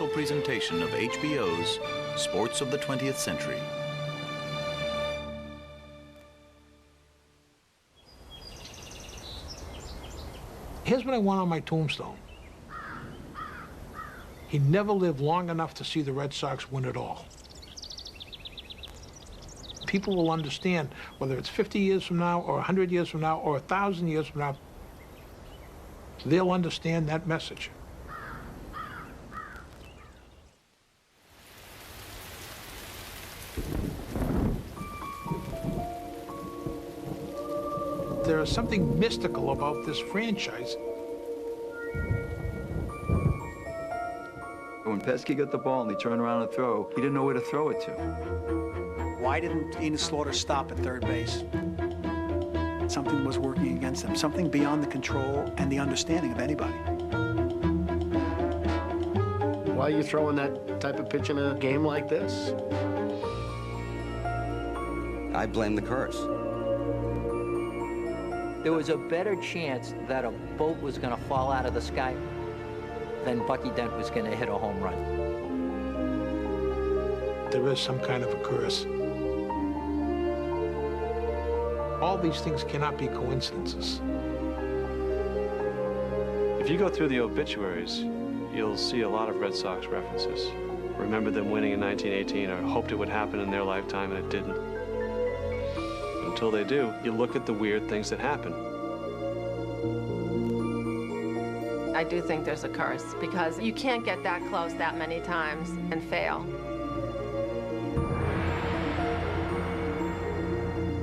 special presentation of HBO's Sports of the 20th Century. Here's what I want on my tombstone. He never lived long enough to see the Red Sox win it all. People will understand, whether it's 50 years from now, or 100 years from now, or 1,000 years from now, they'll understand that message. There is something mystical about this franchise. When Pesky got the ball and he turned around and throw, he didn't know where to throw it to. Why didn't Enos Slaughter stop at third base? Something was working against him, something beyond the control and the understanding of anybody. Why are you throwing that type of pitch in a game like this? I blame the curse. There was a better chance that a bolt was going to fall out of the sky than Bucky Dent was going to hit a home run. There is some kind of a curse. All these things cannot be coincidences. If you go through the obituaries, you'll see a lot of Red Sox references. Remember them winning in 1918 or hoped it would happen in their lifetime, and it didn't. Until they do, you look at the weird things that happen. I do think there's a curse, because you can't get that close that many times and fail.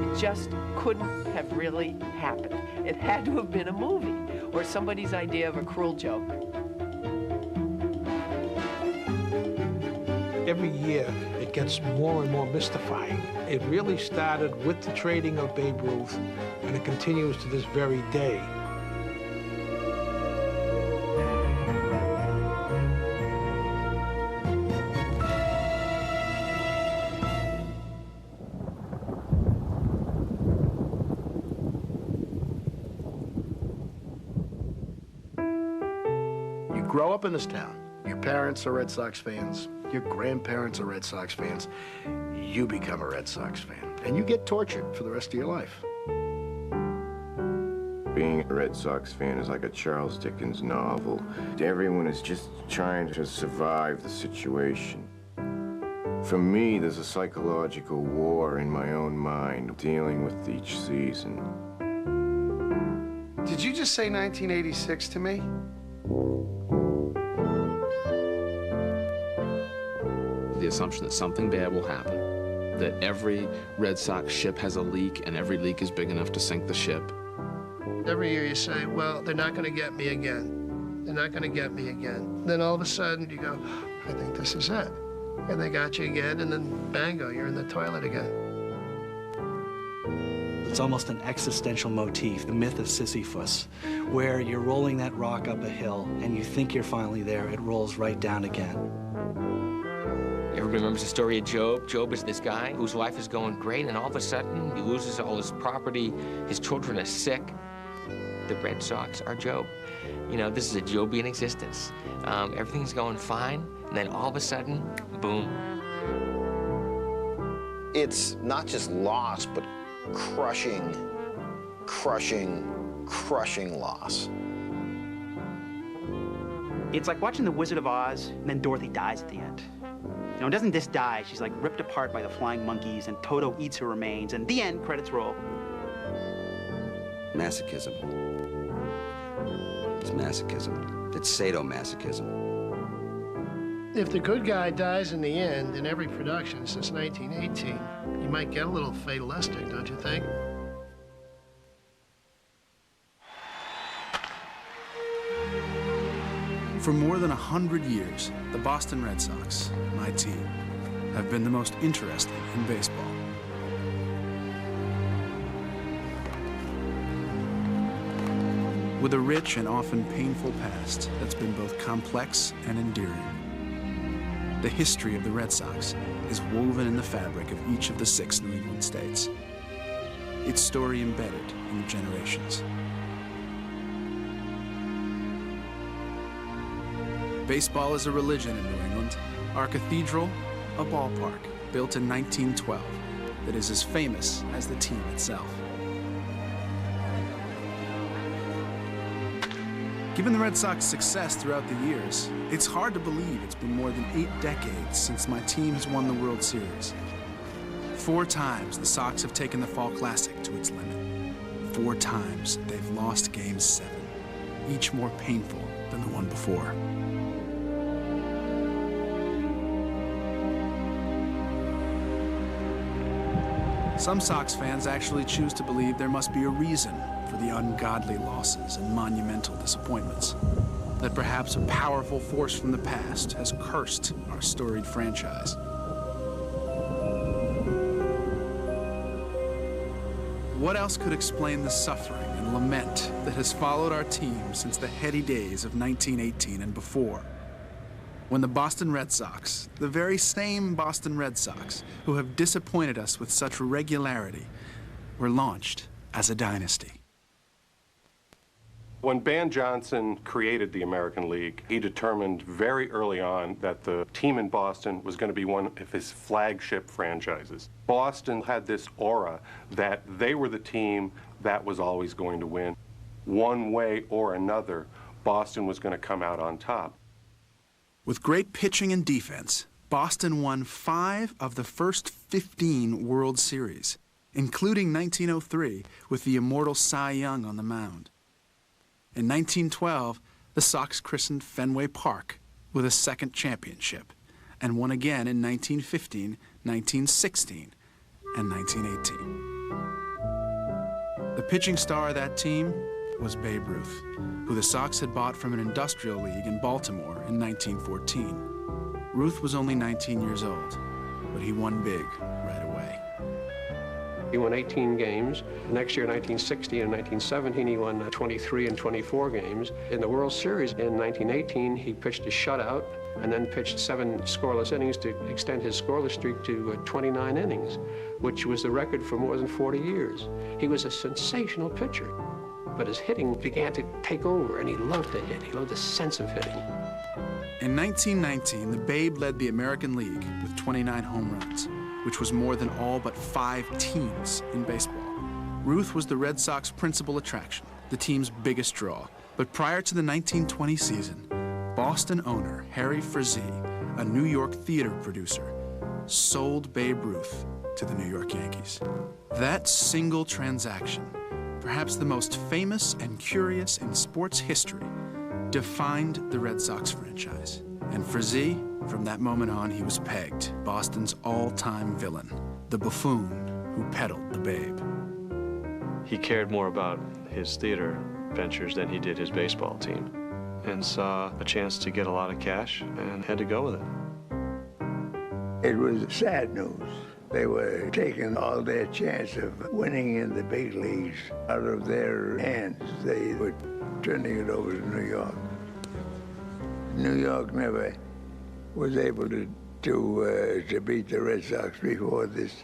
It just couldn't have really happened. It had to have been a movie or somebody's idea of a cruel joke. Every year, it gets more and more mystifying. It really started with the trading of Babe Ruth, and it continues to this very day. You grow up in this town. Your parents are Red Sox fans. Your grandparents are Red Sox fans. You become a Red Sox fan, and you get tortured for the rest of your life. Being a Red Sox fan is like a Charles Dickens novel. Everyone is just trying to survive the situation. For me, there's a psychological war in my own mind dealing with each season. Did you just say 1986 to me? The assumption that something bad will happen, that every Red Sox ship has a leak and every leak is big enough to sink the ship. Every year you say, well, they're not going to get me again. They're not going to get me again. Then all of a sudden you go, I think this is it. And they got you again, and then bango, you're in the toilet again. It's almost an existential motif, the myth of Sisyphus, where you're rolling that rock up a hill and you think you're finally there, it rolls right down again. Everybody remembers the story of Job. Job is this guy whose life is going great, and all of a sudden he loses all his property, his children are sick. The Red Sox are Job. You know, this is a Jobian existence. Everything's going fine, and then all of a sudden, boom. It's not just loss, but crushing loss. It's like watching The Wizard of Oz, and then Dorothy dies at the end. You know, doesn't this die? She's like ripped apart by the flying monkeys, and Toto eats her remains, and the end, credits roll. Masochism. It's masochism. It's sadomasochism. If the good guy dies in the end in every production since 1918, you might get a little fatalistic, don't you think? For more than 100 years, the Boston Red Sox, my team, have been the most interesting in baseball. With a rich and often painful past that's been both complex and endearing. The history of the Red Sox is woven in the fabric of each of the 6 New England states. Its story embedded in the generations. Baseball is a religion in New England. Our cathedral, a ballpark built in 1912 that is as famous as the team itself. Given the Red Sox success throughout the years, it's hard to believe it's been more than 8 decades since my team has won the World Series. 4 times the Sox have taken the Fall Classic to its limit. 4 times they've lost Game 7, each more painful than the one before. Some Sox fans actually choose to believe there must be a reason for the ungodly losses and monumental disappointments. That perhaps a powerful force from the past has cursed our storied franchise. What else could explain the suffering and lament that has followed our team since the heady days of 1918 and before? When the Boston Red Sox, the very same Boston Red Sox who have disappointed us with such regularity, were launched as a dynasty. When Ban Johnson created the American League, he determined very early on that the team in Boston was going to be one of his flagship franchises. Boston had this aura that they were the team that was always going to win. One way or another, Boston was going to come out on top. With great pitching and defense, Boston won 5 of the first 15 World Series, including 1903 with the immortal Cy Young on the mound. In 1912, the Sox christened Fenway Park with a second championship and won again in 1915, 1916, and 1918. The pitching star of that team was Babe Ruth, who the Sox had bought from an industrial league in Baltimore in 1914. Ruth was only 19 years old, but he won big right away. He won 18 games. The next year, 1960 and 1917, he won 23 and 24 games. In the World Series in 1918, he pitched a shutout and then pitched 7 scoreless innings to extend his scoreless streak to 29 innings, which was the record for more than 40 years. He was a sensational pitcher, but his hitting began to take over, and he loved to hit. He loved the sense of hitting. In 1919, the Babe led the American League with 29 home runs, which was more than all but 5 teams in baseball. Ruth was the Red Sox principal attraction, the team's biggest draw. But prior to the 1920 season, Boston owner Harry Frazee, a New York theater producer, sold Babe Ruth to the New York Yankees. That single transaction, perhaps the most famous and curious in sports history, defined the Red Sox franchise. And Frazee, from that moment on, he was pegged Boston's all-time villain, the buffoon who peddled the Babe. He cared more about his theater ventures than he did his baseball team, and saw a chance to get a lot of cash and had to go with it. It was sad news. They were taking all their chance of winning in the big leagues out of their hands. They were turning it over to New York. New York never was able to beat the Red Sox before this.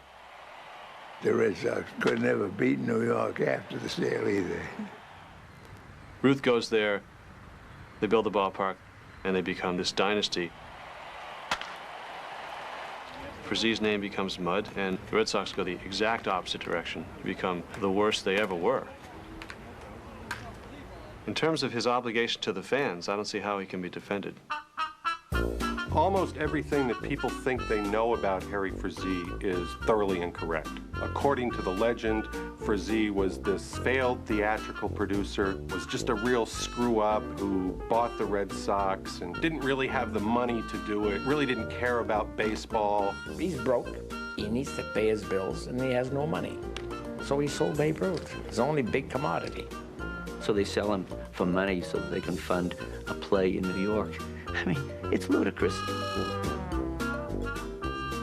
The Red Sox could never beat New York after the sale either. Ruth goes there, they build the ballpark, and they become this dynasty. Frazee's name becomes mud, and the Red Sox go the exact opposite direction, become the worst they ever were. In terms of his obligation to the fans, I don't see how he can be defended. Almost everything that people think they know about Harry Frazee is thoroughly incorrect. According to the legend, Frazee was this failed theatrical producer, was just a real screw-up who bought the Red Sox and didn't really have the money to do it, really didn't care about baseball. He's broke, he needs to pay his bills, and he has no money. So he sold Babe Ruth, his only big commodity. So they sell him for money so that they can fund a play in New York. I mean, it's ludicrous.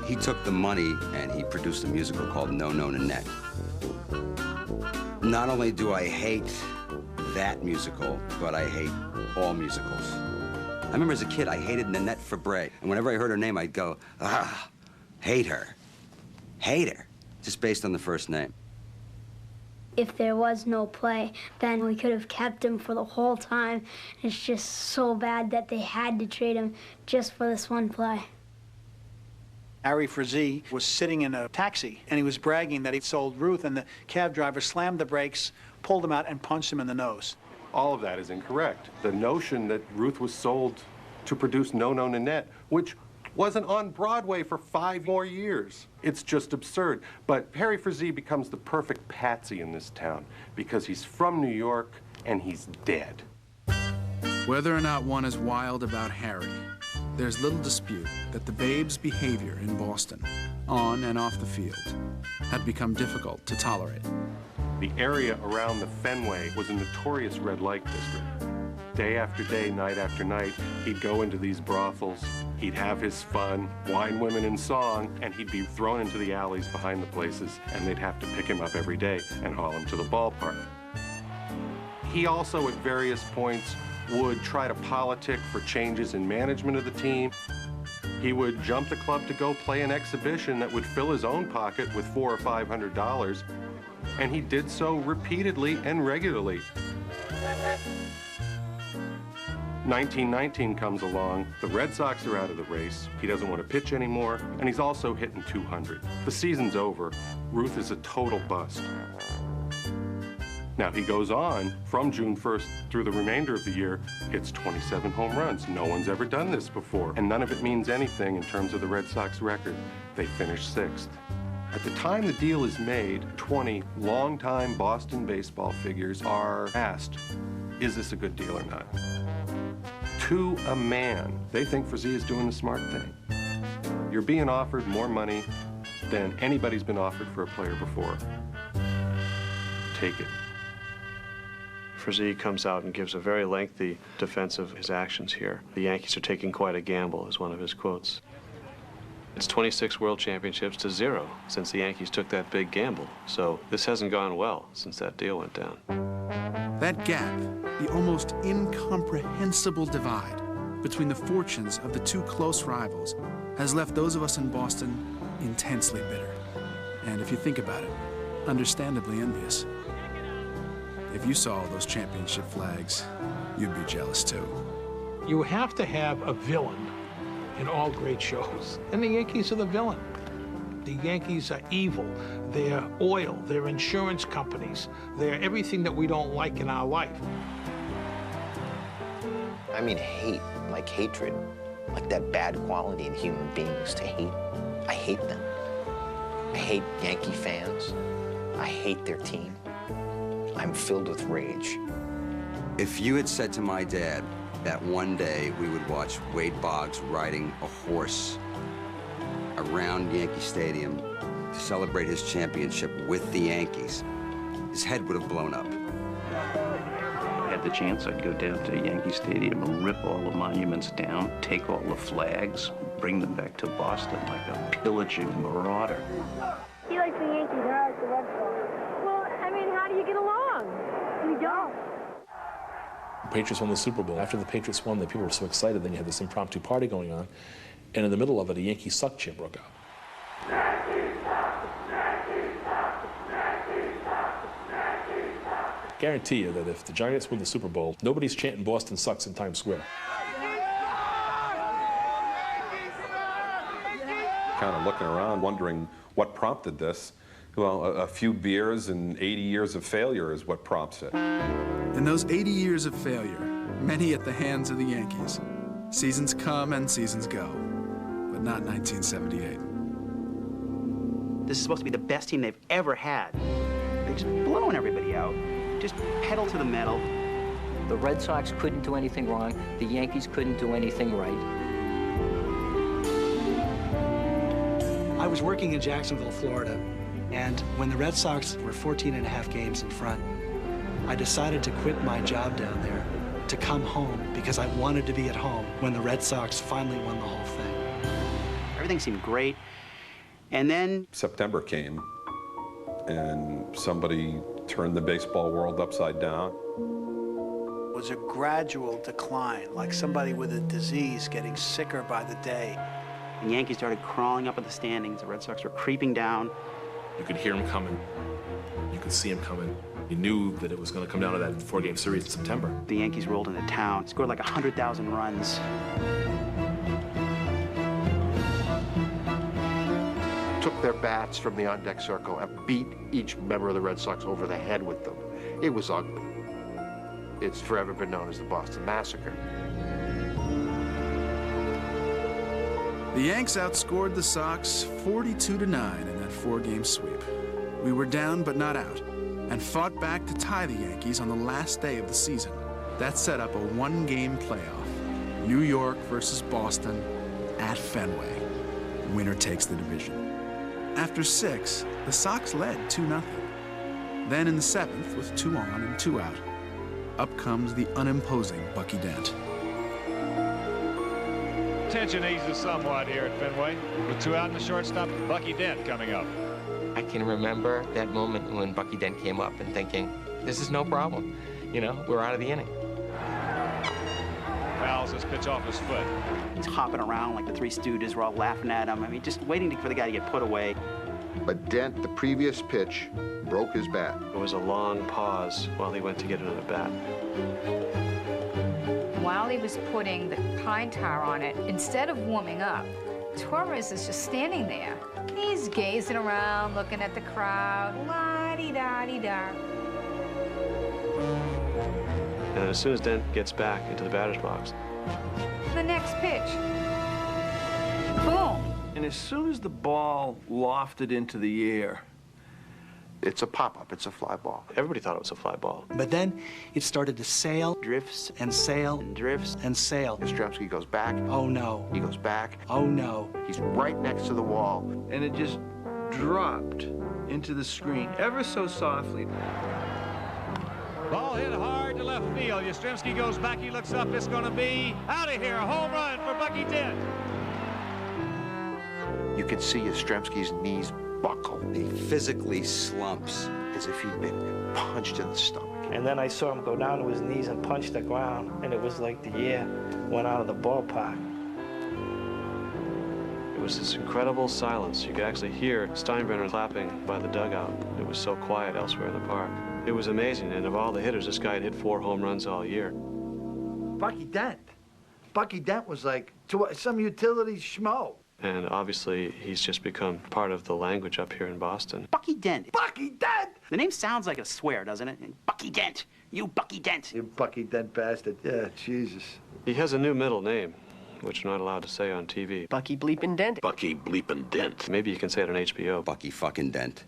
He took the money and he produced a musical called No No Nanette. Not only do I hate that musical, but I hate all musicals. I remember as a kid, I hated Nanette Fabray. And whenever I heard her name, I'd go, hate her. Hate her. Just based on the first name. If there was no play, then we could have kept him for the whole time. It's just so bad that they had to trade him just for this one play. Harry Frazee was sitting in a taxi, and he was bragging that he sold Ruth, and the cab driver slammed the brakes, pulled him out, and punched him in the nose. All of that is incorrect. The notion that Ruth was sold to produce No No Nanette, which wasn't on Broadway for 5 more years. It's just absurd. But Harry Frazee becomes the perfect patsy in this town because he's from New York and he's dead. Whether or not one is wild about Harry, there's little dispute that the Babe's behavior in Boston, on and off the field, had become difficult to tolerate. The area around the Fenway was a notorious red light district. Day after day, night after night, he'd go into these brothels, he'd have his fun, wine, women, and song, and he'd be thrown into the alleys behind the places, and they'd have to pick him up every day and haul him to the ballpark. He also, at various points, would try to politic for changes in management of the team. He would jump the club to go play an exhibition that would fill his own pocket with $400 or $500, and he did so repeatedly and regularly. 1919 comes along, the Red Sox are out of the race, he doesn't want to pitch anymore, and he's also hitting 200. The season's over, Ruth is a total bust. Now he goes on, from June 1st through the remainder of the year, hits 27 home runs. No one's ever done this before, and none of it means anything in terms of the Red Sox record. They finished 6th. At the time the deal is made, 20 longtime Boston baseball figures are asked, is this a good deal or not? To a man, they think Frazee is doing the smart thing. You're being offered more money than anybody's been offered for a player before. Take it. Frazee comes out and gives a very lengthy defense of his actions here. The Yankees are taking quite a gamble, is one of his quotes. It's 26 World Championships to 0 since the Yankees took that big gamble. So this hasn't gone well since that deal went down. That gap, the almost incomprehensible divide between the fortunes of the two close rivals, has left those of us in Boston intensely bitter. And if you think about it, understandably envious. If you saw all those championship flags, you'd be jealous too. You have to have a villain in all great shows, and the Yankees are the villain. The Yankees are evil. They're oil, they're insurance companies, they're everything that we don't like in our life. I mean hate, like hatred, like that bad quality in human beings to hate. I hate them. I hate Yankee fans. I hate their team. I'm filled with rage. If you had said to my dad that one day we would watch Wade Boggs riding a horse around Yankee Stadium to celebrate his championship with the Yankees, his head would have blown up. If I had the chance, I'd go down to Yankee Stadium and rip all the monuments down, take all the flags, bring them back to Boston like a pillaging marauder. He likes the Yankees, and I like the Red Sox. Well, I mean, how do you get along? We don't. The Patriots won the Super Bowl. After the Patriots won, the people were so excited, then you had this impromptu party going on, and in the middle of it, a Yankee suck chant broke out. Guarantee you that if the Giants win the Super Bowl, nobody's chanting Boston sucks in Times Square. Kind of looking around, wondering what prompted this. Well, a few beers and 80 years of failure is what prompts it. In those 80 years of failure, many at the hands of the Yankees, seasons come and seasons go, but not 1978. This is supposed to be the best team they've ever had. They're just blowing everybody out. Just pedal to the metal. The Red Sox couldn't do anything wrong. The Yankees couldn't do anything right. I was working in Jacksonville, Florida, and when the Red Sox were 14.5 games in front, I decided to quit my job down there to come home because I wanted to be at home when the Red Sox finally won the whole thing. Everything seemed great. And then September came, and somebody turned the baseball world upside down. It was a gradual decline, like somebody with a disease getting sicker by the day. the Yankees started crawling up at the standings. The Red Sox were creeping down. You could hear him coming. You could see him coming. You knew that it was going to come down to that 4-game series in September. The Yankees rolled into town, scored like 100,000 runs. Took their bats from the on-deck circle and beat each member of the Red Sox over the head with them. It was ugly. It's forever been known as the Boston Massacre. The Yanks outscored the Sox 42-9 in that 4-game sweep. We were down but not out, and fought back to tie the Yankees on the last day of the season. That set up a 1-game playoff. New York versus Boston at Fenway. Winner takes the division. After 6, the Sox led 2-0. Then in the 7th, with 2 on and 2 out, up comes the unimposing Bucky Dent. Tension eases somewhat here at Fenway. With 2 out in the shortstop, Bucky Dent coming up. I can remember that moment when Bucky Dent came up and thinking, this is no problem. You know, we're out of the inning. Fouls this pitch off his foot. He's hopping around like the Three Stooges. We're all laughing at him. I mean, just waiting for the guy to get put away. But Dent, the previous pitch, broke his bat. It was a long pause while he went to get another bat. While he was putting the pine tar on it, instead of warming up, Torres is just standing there. He's gazing around, looking at the crowd. La-di-da-di-da. And as soon as Dent gets back into the batter's box, The next pitch. Boom. And as soon as the ball lofted into the air, it's a pop-up, it's a fly ball. Everybody thought it was a fly ball. But then it started to sail, drifts, and sail, and drifts, and sail. Yastrzemski goes back. Oh, no. He goes back. Oh, no. He's right next to the wall. and it just dropped into the screen ever so softly. Ball hit hard to left field. Yastrzemski goes back, he looks up, it's going to be out of here. A home run for Bucky Dent. You could see Yastrzemski's knees buckle. He physically slumps. As if he'd been punched in the stomach. And then I saw him go down to his knees and punch the ground, and it was like the air went out of the ballpark. It was this incredible silence. You could actually hear Steinbrenner clapping by the dugout. It was so quiet elsewhere in the park. It was amazing, and of all the hitters, this guy had hit 4 home runs all year. Bucky Dent. Bucky Dent was like some utility schmo. And obviously, he's just become part of the language up here in Boston. Bucky Dent. Bucky Dent! The name sounds like a swear, doesn't it? Bucky Dent. You Bucky Dent. You Bucky Dent bastard. Yeah, Jesus. He has a new middle name, which we're not allowed to say on TV. Bucky Bleepin' Dent. Bucky Bleepin' Dent. Maybe you can say it on HBO. Bucky fucking Dent.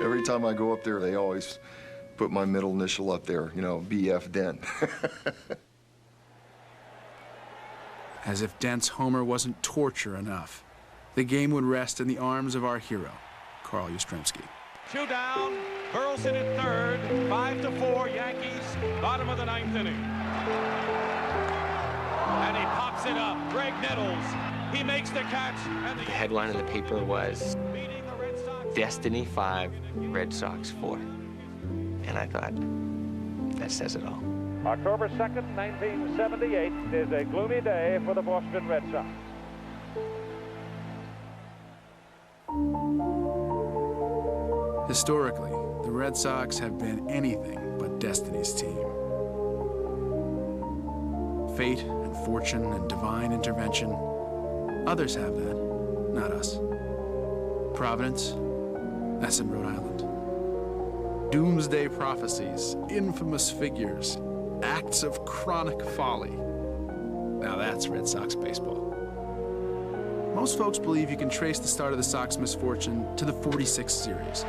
Every time I go up there, they always put my middle initial up there, you know, BF Dent. As if Dent's homer wasn't torture enough, the game would rest in the arms of our hero, Carl Yastrzemski. 2 down, Burleson at third, 5-4 Yankees, bottom of the 9th inning. And he pops it up, Greg Nettles, he makes the catch. And The headline in the paper was Destiny 5, Red Sox 4. And I thought, that says it all. October 2nd, 1978 is a gloomy day for the Boston Red Sox. Historically, the Red Sox have been anything but Destiny's team. Fate and fortune and divine intervention, others have that, not us. Providence, that's in Rhode Island. Doomsday prophecies, infamous figures, acts of chronic folly. Now that's Red Sox baseball. Most folks believe you can trace the start of the Sox misfortune to the 46th series.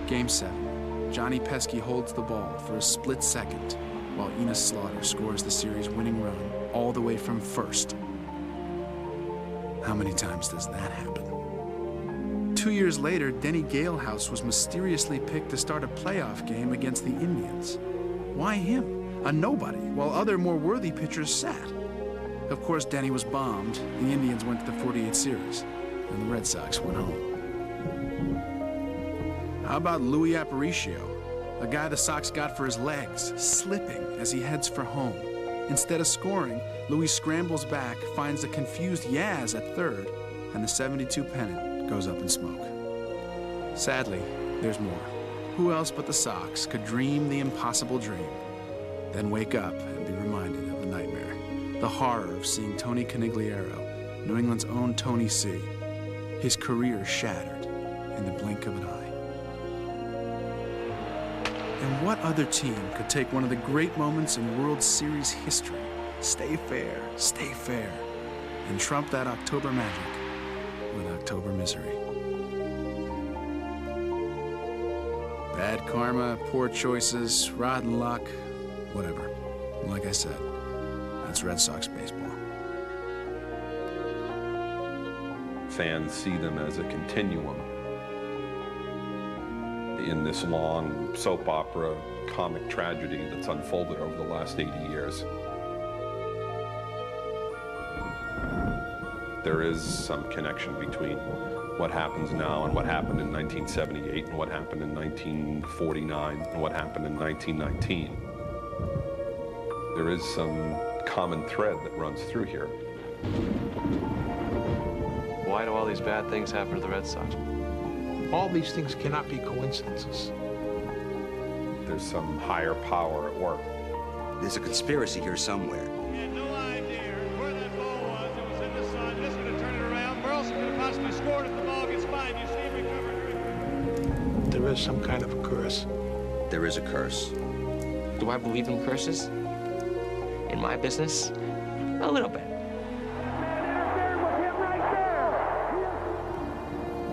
Game 7, Johnny Pesky holds the ball for a split second while Enos Slaughter scores the series winning run all the way from first. How many times does that happen? 2 years later, Denny Galehouse was mysteriously picked to start a playoff game against the Indians. Why him? A nobody, while other more worthy pitchers sat. Of course, Denny was bombed. The Indians went to the 48th series, and the Red Sox went home. How about Louis Aparicio, a guy the Sox got for his legs, slipping as he heads for home? Instead of scoring, Louis scrambles back, finds a confused Yaz at third, and the 72 pennant goes up in smoke. Sadly, there's more. Who else but the Sox could dream the impossible dream, then wake up and be reminded of the nightmare, the horror of seeing Tony Conigliaro, New England's own Tony C., his career shattered in the blink of an eye. And what other team could take one of the great moments in World Series history, stay fair, and trump that October magic with October misery? Bad karma, poor choices, rotten luck, whatever. Like I said, that's Red Sox baseball. Fans see them as a continuum in this long soap opera comic tragedy that's unfolded over the last 80 years. There is some connection between what happens now and what happened in 1978 and what happened in 1949 and what happened in 1919. There is some common thread that runs through here. Why do all these bad things happen to the Red Sox? All these things cannot be coincidences. There's some higher power at work. There's a conspiracy here somewhere. He had no idea where that ball was. It was in the sun. Just going to turn it around. Burleson could have possibly scored if the ball gets by. You see him recover. There is some kind of a curse. There is a curse. Do I believe in curses? In my business? A little bit.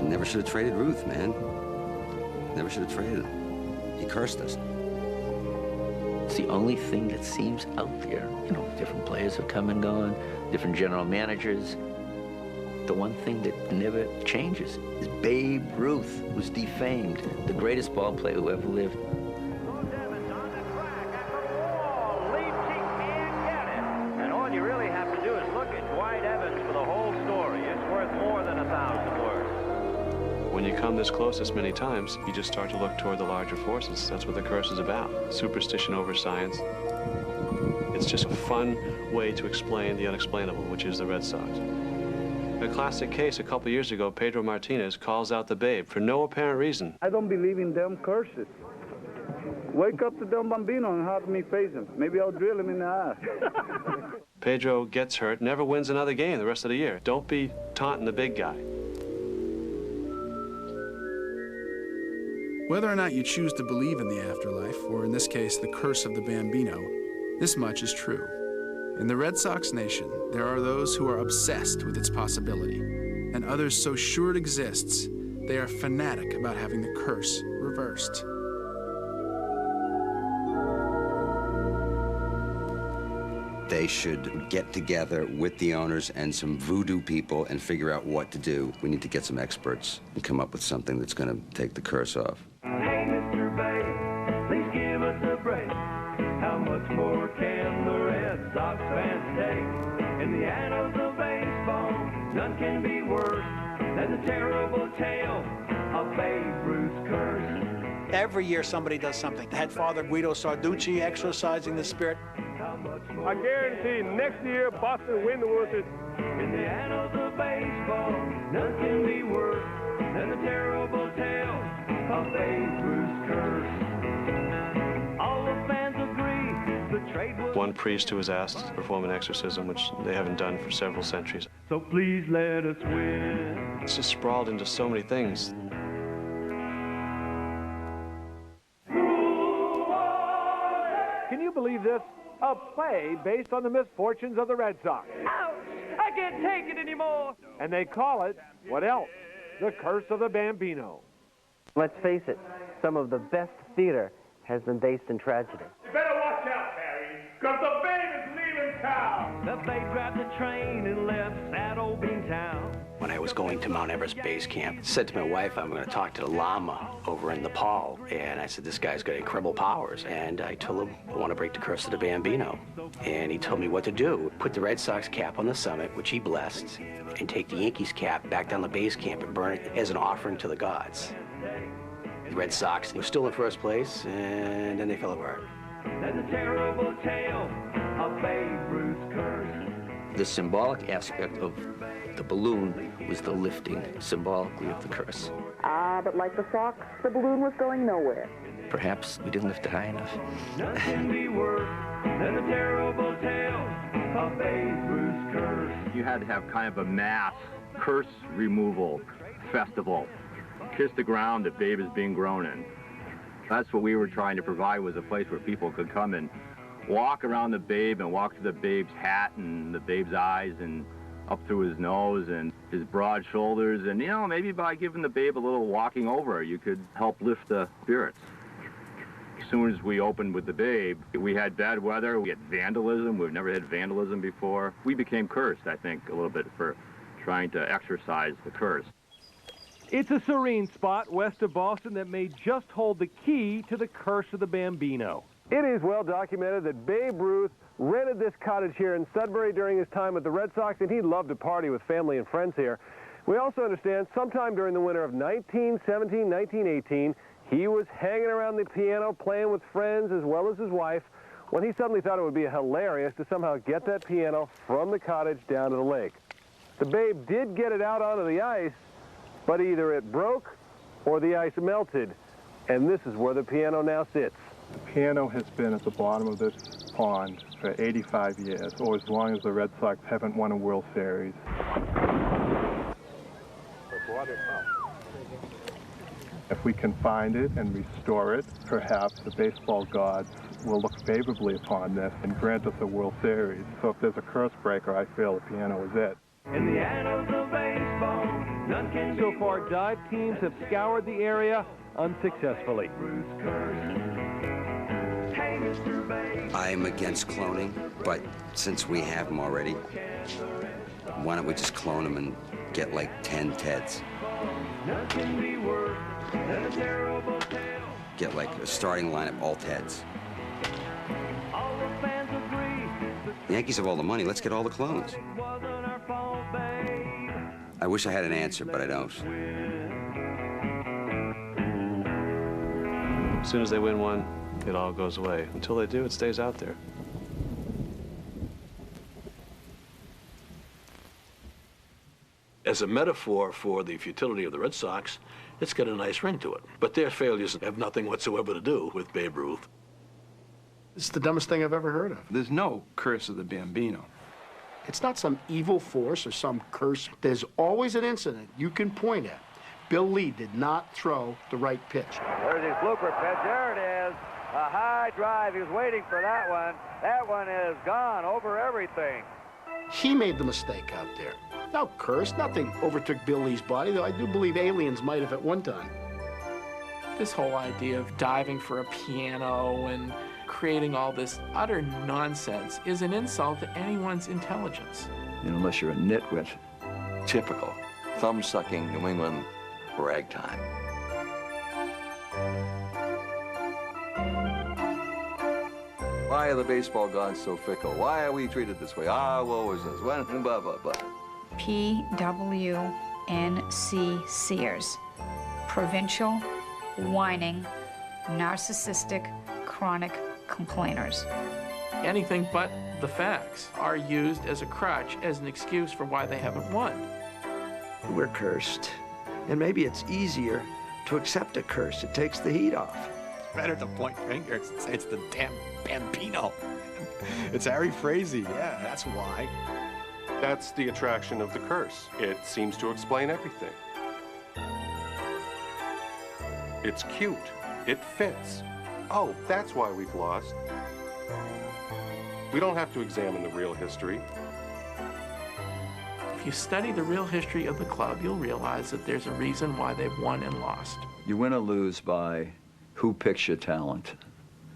Never should have traded Ruth, man. Never should have traded him. He cursed us. It's the only thing that seems out there. You know, different players have come and gone, different general managers. The one thing that never changes is Babe Ruth was defamed, the greatest ball player who ever lived. And all you really have to do is look at Dwight Evans for the whole story. It's worth more than 1,000 words. When you come this close this many times, you just start to look toward the larger forces. That's what the curse is about. Superstition over science. It's just a fun way to explain the unexplainable, which is the Red Sox. A classic case a couple years ago, Pedro Martinez calls out the Babe for no apparent reason. I don't believe in them curses. Wake up to them Bambino and have me face him. Maybe I'll drill him in the ass. Pedro gets hurt, never wins another game the rest of the year. Don't be taunting the big guy. Whether or not you choose to believe in the afterlife, or in this case, the curse of the Bambino, this much is true. In the Red Sox nation, there are those who are obsessed with its possibility, and others so sure it exists, they are fanatic about having the curse reversed. They should get together with the owners and some voodoo people and figure out what to do. We need to get some experts and come up with something that's going to take the curse off. Hey, Mr. Babe, please give us a break. How much more can the Red Sox fans take? In the annals of baseball, none can be worse than the terrible tale of Babe Ruth's curse. Every year somebody does something. Head Father Guido Sarducci exorcising the spirit. I guarantee next year Boston will win the World Series. In the annals of baseball, none can be worse than the terrible tale of Babe Ruth's curse. All the fans agree the trade was... One priest who was asked to perform an exorcism, which they haven't done for several centuries. So please let us win. It's just sprawled into so many things. Can you believe this? A play based on the misfortunes of the Red Sox. Ouch! I can't take it anymore! And they call it, what else? The Curse of the Bambino. Let's face it, some of the best theater has been based in tragedy. You better watch out, Harry, because the Babe is leaving town. The Babe grabbed the train and left sad old Beantown. When I was going to Mount Everest base camp, I said to my wife, I'm going to talk to the Lama over in Nepal. And I said, this guy's got incredible powers. And I told him, I want to break the curse of the Bambino. And he told me what to do. Put the Red Sox cap on the summit, which he blessed, and take the Yankees cap back down the base camp and burn it as an offering to the gods. The Red Sox were still in first place, and then they fell apart. That's a terrible tale of Babe Ruth's curse. The symbolic aspect of the balloon was the lifting symbolically of the curse. But like the Sox, the balloon was going nowhere. Perhaps we didn't lift it high enough. Nothing be worse than the terrible tale of Babe Ruth's curse. You had to have kind of a mass curse removal festival. Kiss the ground that Babe is being grown in. That's what we were trying to provide, was a place where people could come and walk around the Babe and walk through the Babe's hat and the Babe's eyes and up through his nose and his broad shoulders. And, you know, maybe by giving the Babe a little walking over, you could help lift the spirits. As soon as we opened with the Babe, we had bad weather, we had vandalism. We've never had vandalism before. We became cursed, I think, a little bit for trying to exorcise the curse. It's a serene spot west of Boston that may just hold the key to the curse of the Bambino. It is well documented that Babe Ruth rented this cottage here in Sudbury during his time with the Red Sox, and he loved to party with family and friends here. We also understand sometime during the winter of 1917, 1918, he was hanging around the piano playing with friends as well as his wife when he suddenly thought it would be hilarious to somehow get that piano from the cottage down to the lake. The Babe did get it out onto the ice, but either it broke or the ice melted, and this is where the piano now sits. The piano has been at the bottom of this pond for 85 years, or as long as the Red Sox haven't won a World Series. If we can find it and restore it, perhaps the baseball gods will look favorably upon this and grant us a World Series. So if there's a curse breaker, I feel the piano is it. In the annals of baseball, none can so far, dive teams have scoured the area unsuccessfully. I'm against cloning, but since we have them already, why don't we just clone them and get like 10 Teds? Get like a starting lineup, all Teds. The Yankees have all the money, let's get all the clones. I wish I had an answer, but I don't. As soon as they win one, it all goes away. Until they do, it stays out there. As a metaphor for the futility of the Red Sox, it's got a nice ring to it. But their failures have nothing whatsoever to do with Babe Ruth. It's the dumbest thing I've ever heard of. There's no curse of the Bambino. It's not some evil force or some curse. There's always an incident you can point at. Bill Lee did not throw the right pitch. There's his blooper pitch. There it is. A high drive. He was waiting for that one. That one is gone over everything. He made the mistake out there. No curse. Nothing overtook Bill Lee's body, though I do believe aliens might have at one time. This whole idea of diving for a piano and creating all this utter nonsense is an insult to anyone's intelligence. You know, unless you're a nitwit. Typical. Thumb-sucking New England ragtime. Why are the baseball gods so fickle? Why are we treated this way? Ah, woe is us. When, blah, blah, blah. PWNC Sears. Provincial, whining, narcissistic, chronic complainers. Anything but the facts are used as a crutch, as an excuse for why they haven't won. We're cursed. And maybe it's easier to accept a curse. It takes the heat off. It's better to point fingers and say it's the damn Bambino. It's Harry Frazee. Yeah, that's why. That's the attraction of the curse. It seems to explain everything. It's cute. It fits. Oh, that's why we've lost. We don't have to examine the real history. If you study the real history of the club, you'll realize that there's a reason why they've won and lost. You win or lose by who picks your talent.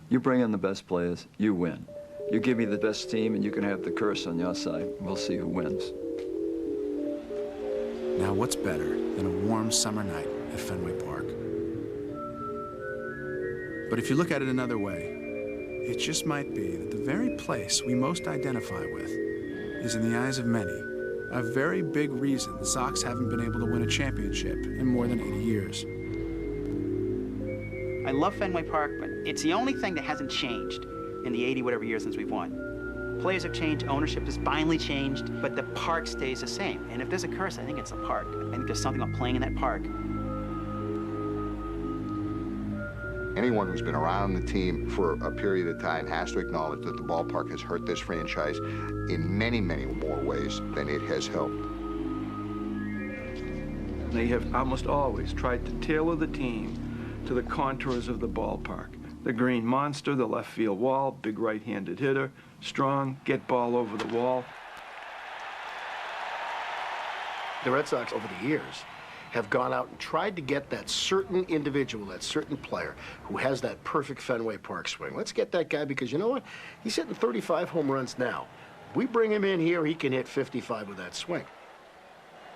You bring in the best players, you win. You give me the best team and you can have the curse on your side. We'll see who wins. Now, what's better than a warm summer night at Fenway Park? But if you look at it another way, it just might be that the very place we most identify with is, in the eyes of many, a very big reason the Sox haven't been able to win a championship in more than 80 years. I love Fenway Park, but it's the only thing that hasn't changed in the 80-whatever years since we've won. Players have changed, ownership has finally changed, but the park stays the same. And if there's a curse, I think it's the park. I think there's something about playing in that park. Anyone who's been around the team for a period of time has to acknowledge that the ballpark has hurt this franchise in many, many more ways than it has helped. They have almost always tried to tailor the team to the contours of the ballpark. The green monster, the left field wall, big right-handed hitter, strong, get ball over the wall. The Red Sox, over the years, have gone out and tried to get that certain individual, that certain player who has that perfect Fenway Park swing. Let's get that guy because you know what? He's hitting 35 home runs now. We bring him in here, he can hit 55 with that swing.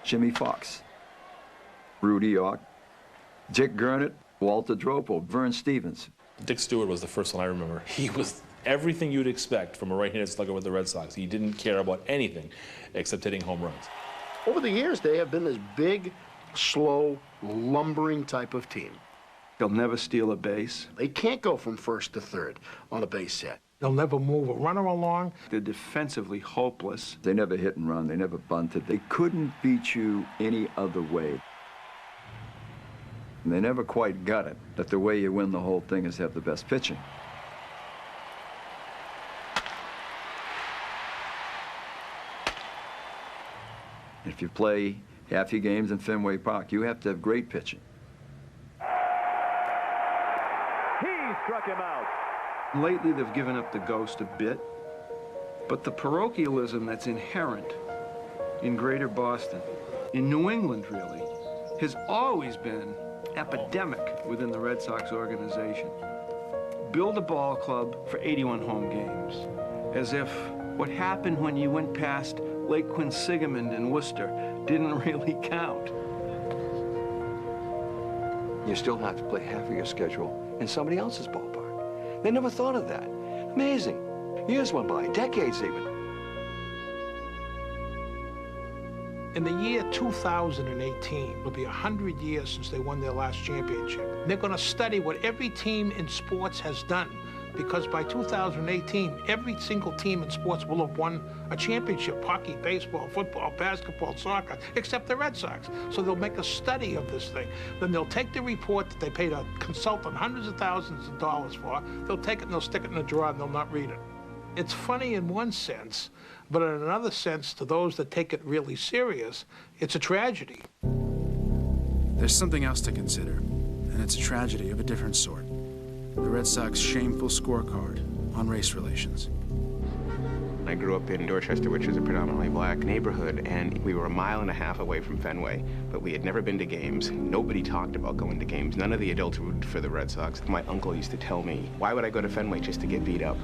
Jimmy Fox, Rudy York, Dick Gurnett, Walter Dropo, Vern Stevens. Dick Stewart was the first one I remember. He was everything you'd expect from a right-handed slugger with the Red Sox. He didn't care about anything except hitting home runs. Over the years, they have been this big, slow, lumbering type of team. They'll never steal a base. They can't go from first to third on a base hit. They'll never move a runner along. They're defensively hopeless. They never hit and run. They never bunted. They couldn't beat you any other way. And they never quite got it, that the way you win the whole thing is have the best pitching. If you play half your games in Fenway Park, you have to have great pitching. He struck him out. Lately, they've given up the ghost a bit, but the parochialism that's inherent in Greater Boston, in New England really, has always been epidemic within the Red Sox organization. Build a ball club for 81 home games, as if what happened when you went past Lake Quinsigamond in Worcester didn't really count. You still have to play half of your schedule in somebody else's ballpark. They never thought of that. Amazing. Years went by, decades even. In the year 2018, it'll be 100 years since they won their last championship. They're going to study what every team in sports has done, because by 2018, every single team in sports will have won a championship: hockey, baseball, football, basketball, soccer, except the Red Sox. So they'll make a study of this thing. Then they'll take the report that they paid a consultant hundreds of thousands of dollars for, they'll take it and they'll stick it in a drawer and they'll not read it. It's funny in one sense, but in another sense, to those that take it really serious, it's a tragedy. There's something else to consider, and it's a tragedy of a different sort. The Red Sox shameful scorecard on race relations. I grew up in Dorchester, which is a predominantly black neighborhood, and we were a mile and a half away from Fenway, but we had never been to games. Nobody talked about going to games. None of the adults rooted for the Red Sox. My uncle used to tell me, why would I go to Fenway just to get beat up?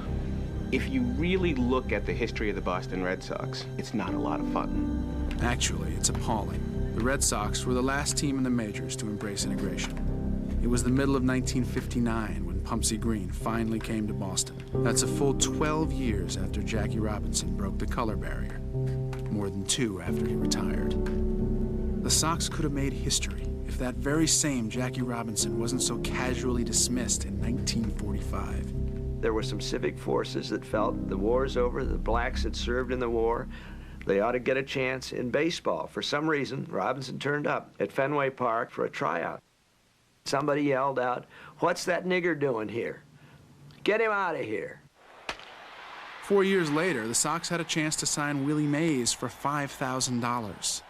If you really look at the history of the Boston Red Sox, it's not a lot of fun. Actually, it's appalling. The Red Sox were the last team in the majors to embrace integration. It was the middle of 1959 when Pumpsie Green finally came to Boston. That's a full 12 years after Jackie Robinson broke the color barrier, more than 2 after he retired. The Sox could have made history if that very same Jackie Robinson wasn't so casually dismissed in 1945. There were some civic forces that felt the war's over, the blacks had served in the war, they ought to get a chance in baseball. For some reason, Robinson turned up at Fenway Park for a tryout. Somebody yelled out, "What's that nigger doing here? Get him out of here." 4 years later, the Sox had a chance to sign Willie Mays for $5,000.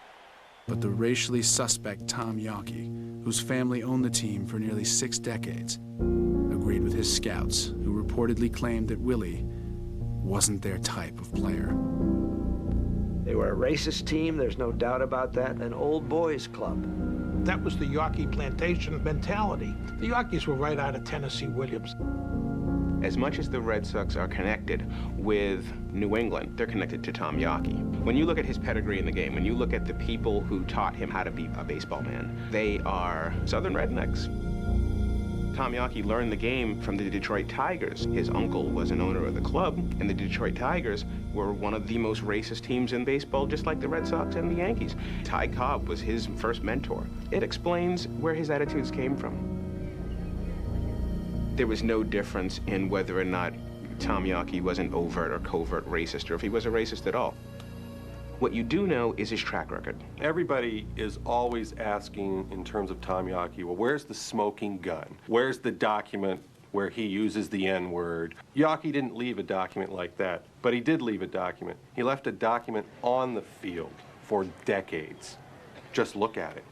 But the racially suspect Tom Yawkey, whose family owned the team for nearly 6 decades, agreed with his scouts, who reportedly claimed that Willie wasn't their type of player. They were a racist team, there's no doubt about that, an old boys club. That was the Yawkey plantation mentality. The Yawkeys were right out of Tennessee Williams. As much as the Red Sox are connected with New England, they're connected to Tom Yawkey. When you look at his pedigree in the game, when you look at the people who taught him how to be a baseball man, they are Southern rednecks. Tom Yawkey learned the game from the Detroit Tigers. His uncle was an owner of the club, and the Detroit Tigers were one of the most racist teams in baseball, just like the Red Sox and the Yankees. Ty Cobb was his first mentor. It explains where his attitudes came from. There was no difference in whether or not Tom Yawkey wasn't overt or covert racist, or if he was a racist at all. What you do know is his track record. Everybody is always asking, in terms of Tom Yawkey, well, where's the smoking gun? Where's the document where he uses the N-word? Yawkey didn't leave a document like that, but he did leave a document. He left a document on the field for decades. Just look at it.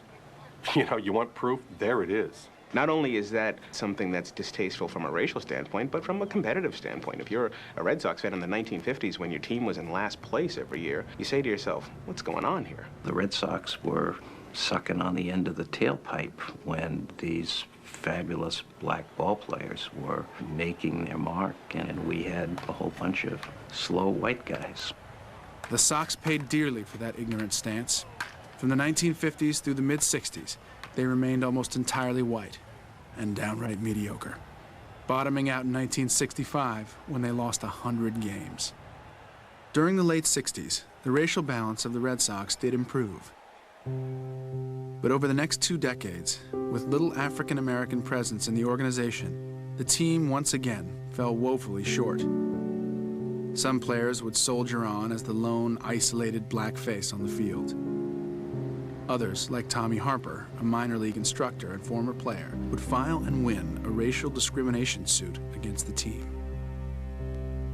You know, you want proof? There it is. Not only is that something that's distasteful from a racial standpoint, but from a competitive standpoint. If you're a Red Sox fan in the 1950s when your team was in last place every year, you say to yourself, what's going on here? The Red Sox were sucking on the end of the tailpipe when these fabulous black ball players were making their mark, and we had a whole bunch of slow white guys. The Sox paid dearly for that ignorant stance. From the 1950s through the mid-60s, they remained almost entirely white and downright mediocre, bottoming out in 1965 when they lost 100 games. During the late 60s, the racial balance of the Red Sox did improve. But over the next 2 decades, with little African-American presence in the organization, the team once again fell woefully short. Some players would soldier on as the lone, isolated black face on the field. Others, like Tommy Harper, a minor league instructor and former player, would file and win a racial discrimination suit against the team.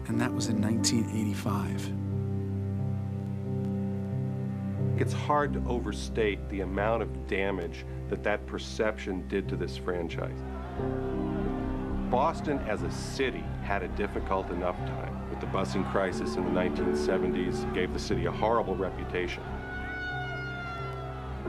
And that was in 1985. It's hard to overstate the amount of damage that perception did to this franchise. Boston as a city had a difficult enough time. With the busing crisis in the 1970s, gave the city a horrible reputation.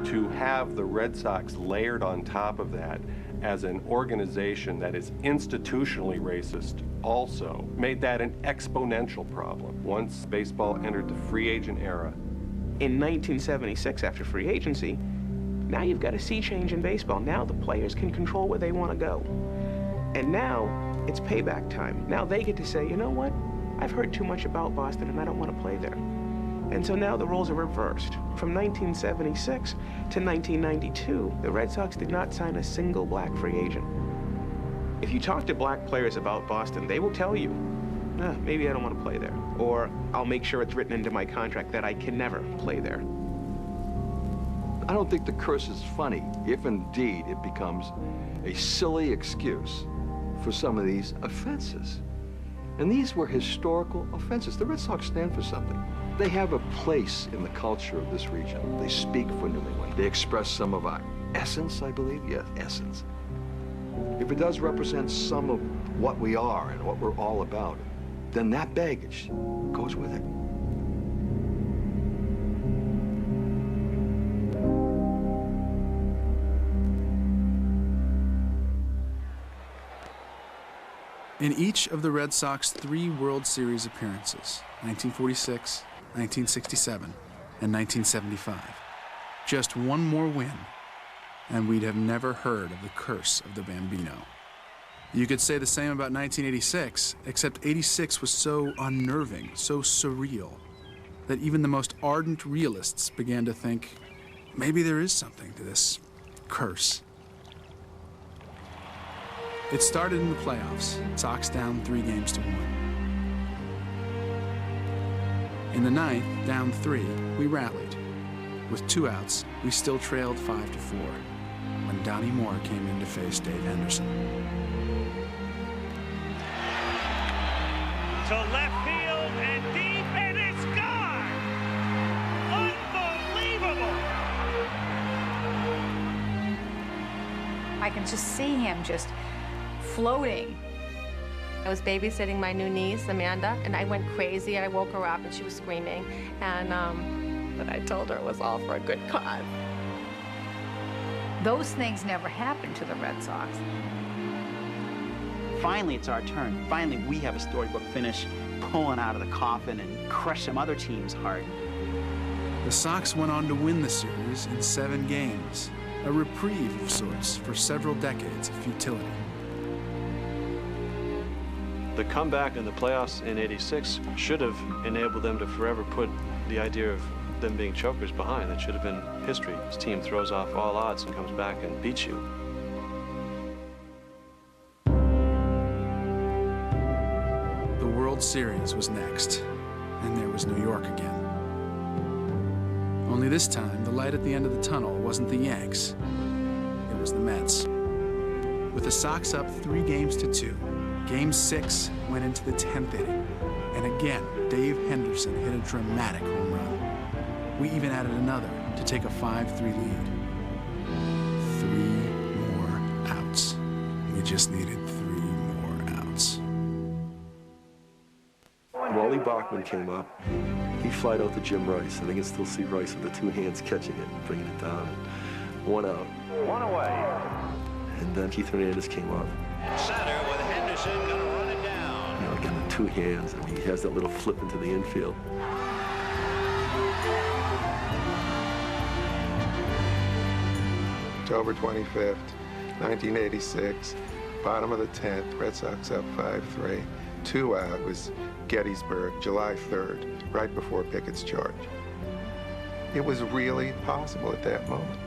To have the Red Sox layered on top of that as an organization that is institutionally racist also made that an exponential problem. Once baseball entered the free agent era. In 1976, after free agency, now you've got a sea change in baseball. Now the players can control where they want to go. And now it's payback time. Now they get to say, you know what? I've heard too much about Boston and I don't want to play there. And so now the roles are reversed. From 1976 to 1992, the Red Sox did not sign a single black free agent. If you talk to black players about Boston, they will tell you, maybe I don't want to play there. Or I'll make sure it's written into my contract that I can never play there. I don't think the curse is funny, if indeed it becomes a silly excuse for some of these offenses. And these were historical offenses. The Red Sox stand for something. They have a place in the culture of this region. They speak for New England. They express some of our essence, I believe. Yes, essence. If it does represent some of what we are and what we're all about, then that baggage goes with it. In each of the Red Sox 3 World Series appearances, 1946, 1967, and 1975, just one more win, and we'd have never heard of the curse of the Bambino. You could say the same about 1986, except 86 was so unnerving, so surreal, that even the most ardent realists began to think, maybe there is something to this curse. It started in the playoffs, Sox down 3-1. In the 9th, down 3, we rallied. With 2 outs, we still trailed 5-4, when Donnie Moore came in to face Dave Henderson. To left field and deep, and it's gone! Unbelievable! I can just see him just floating. I was babysitting my new niece, Amanda, and I went crazy. I woke her up and she was screaming. And but I told her it was all for a good cause. Those things never happened to the Red Sox. Finally, it's our turn. Finally, we have a storybook finish, pulling out of the coffin and crush some other team's heart. The Sox went on to win the series in 7 games, a reprieve of sorts for several decades of futility. The comeback in the playoffs in '86 should have enabled them to forever put the idea of them being chokers behind. That should have been history. This team throws off all odds and comes back and beats you. The World Series was next, and there was New York again. Only this time, the light at the end of the tunnel wasn't the Yanks. It was the Mets. With the Sox up 3-2, Game 6 went into the 10th inning. And again, Dave Henderson hit a dramatic home run. We even added another to take a 5-3 lead. 3 more outs. We just needed 3 more outs. Wally Bachman came up. He flied out to Jim Rice, and I can still see Rice with the 2 hands catching it and bringing it down. 1 out. 1 away. And then Keith Hernandez came up. And center with Henderson going to run it down. You know, again, the 2 hands, and he has that little flip into the infield. October 25th, 1986, bottom of the 10th, Red Sox up 5-3. 2 out was Gettysburg, July 3rd, right before Pickett's charge. It was really possible at that moment.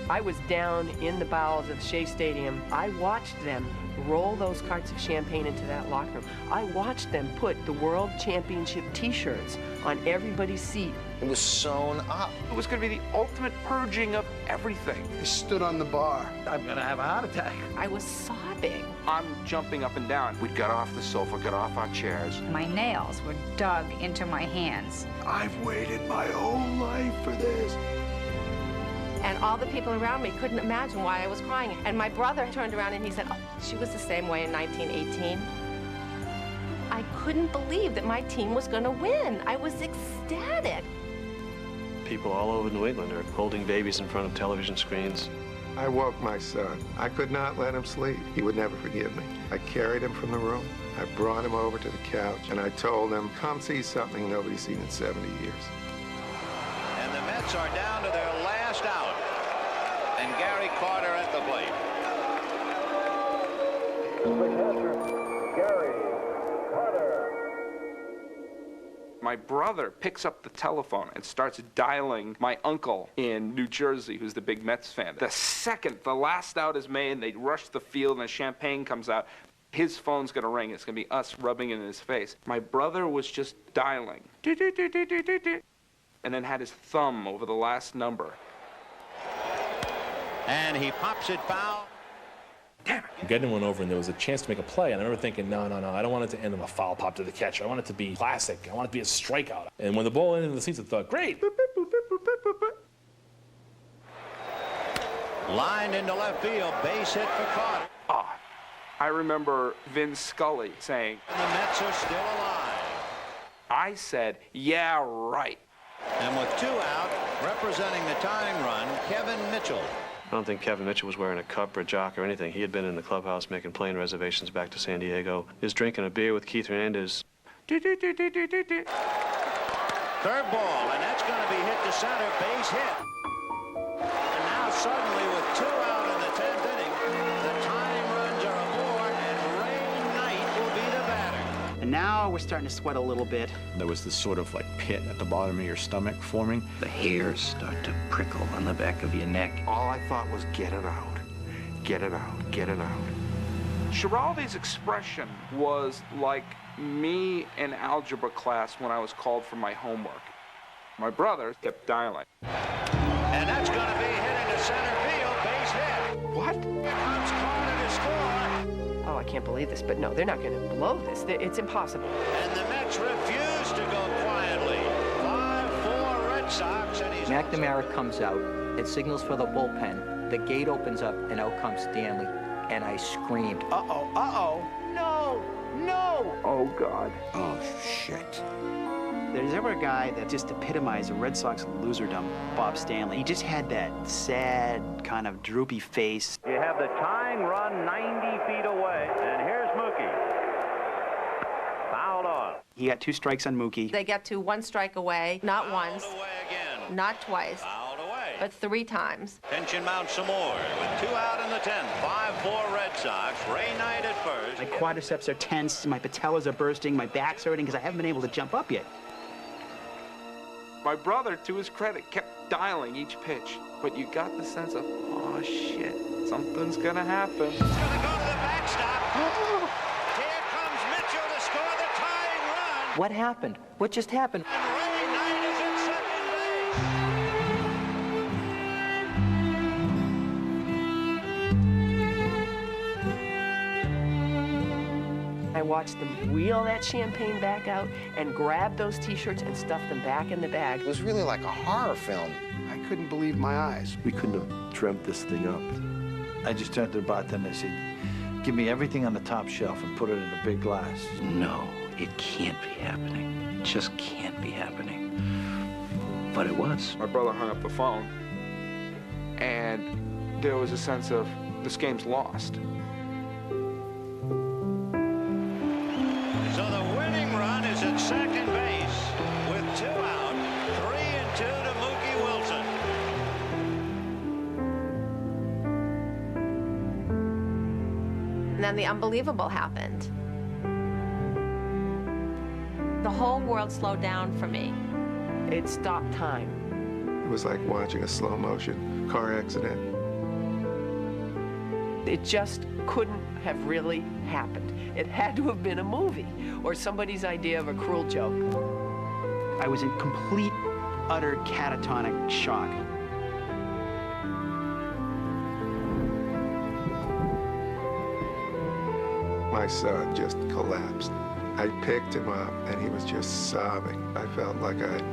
I was down in the bowels of Shea Stadium. I watched them roll those carts of champagne into that locker room. I watched them put the World Championship t-shirts on everybody's seat. It was sewn up. It was going to be the ultimate purging of everything. I stood on the bar. I'm gonna have a heart attack. I was sobbing. I'm jumping up and down. We got off the sofa, got off our chairs. My nails were dug into my hands. I've waited my whole life for this. And all the people around me couldn't imagine why I was crying. And my brother turned around and he said, oh, she was the same way in 1918. I couldn't believe that my team was going to win. I was ecstatic. People all over New England are holding babies in front of television screens. I woke my son. I could not let him sleep. He would never forgive me. I carried him from the room. I brought him over to the couch, and I told him, come see something nobody's seen in 70 years. And the Mets are down to their last out. And Gary Carter at the plate. Gary Carter. My brother picks up the telephone and starts dialing my uncle in New Jersey, who's the big Mets fan. The second the last out is made, they rush the field and champagne comes out. His phone's gonna ring. It's gonna be us rubbing it in his face. My brother was just dialing. And then had his thumb over the last number. And he pops it foul. Getting one over, and there was a chance to make a play, and I remember thinking, no, I don't want it to end in a foul pop to the catcher. I want it to be classic. I want it to be a strikeout. And when the ball ended in the seats, I thought, great. Lined into left field, base hit for Carter. I remember Vin Scully saying, And the Mets are still alive. I said, yeah, right. And with 2 out, representing the tying run, Kevin Mitchell. I don't think Kevin Mitchell was wearing a cup or a jock or anything. He had been in the clubhouse making plane reservations back to San Diego. He was drinking a beer with Keith Hernandez. Third ball, and that's going to be hit to center, base hit. And now suddenly with 2 out in the 10th inning, the tying runs are aboard, and Ray Knight will be the batter. And now we're starting to sweat a little bit. There was this sort of like pit at the bottom of your stomach forming. The hairs start to prickle on the back of your neck. All I thought was get it out. Get it out. Get it out. Schiraldi's expression was like me in algebra class when I was called for my homework. My brother kept dialing. And that's going to be hit into center field, base hit. What? Here comes Carter to score. Oh, I can't believe this, but no, they're not going to blow this. It's impossible. And the Mets refuse to go quietly. 5-4 Red Sox, and he's... McNamara comes out. It signals for the bullpen. The gate opens up, and out comes Stanley. And I screamed, uh-oh, uh-oh. No, no. Oh, God. Oh, shit. There's ever a guy that just epitomized the Red Sox loserdom, Bob Stanley. He just had that sad, kind of droopy face. You have the tying run 90 feet away, and here's Mookie. Fouled off. He got 2 strikes on Mookie. They get to 1 strike away, not once, not twice, but 3 times. Tension mounts some more with 2 out in the 10th. 5-4 Red Sox. Ray Knight at first. My quadriceps are tense, my patellas are bursting, my back's hurting because I haven't been able to jump up yet. My brother, to his credit, kept dialing each pitch, but you got the sense of, oh shit, something's gonna happen. It's gonna go to the backstop. Here comes What happened? What just happened? I watched them wheel that champagne back out and grab those T-shirts and stuff them back in the bag. It was really like a horror film. I couldn't believe my eyes. We couldn't have dreamt this thing up. I just turned to the bartender and said, give me everything on the top shelf and put it in a big glass. No, it can't be happening. It just can't be happening. But it was. My brother hung up the phone, and there was a sense of this game's lost. So the winning run is at second base with 2 out, 3-2 to Mookie Wilson. And then the unbelievable happened. The whole world slowed down for me. It stopped time. It was like watching a slow motion car accident. It just couldn't have really happened. It had to have been a movie or somebody's idea of a cruel joke. I was in complete, utter catatonic shock. My son just collapsed. I picked him up, and he was just sobbing. I felt like I'd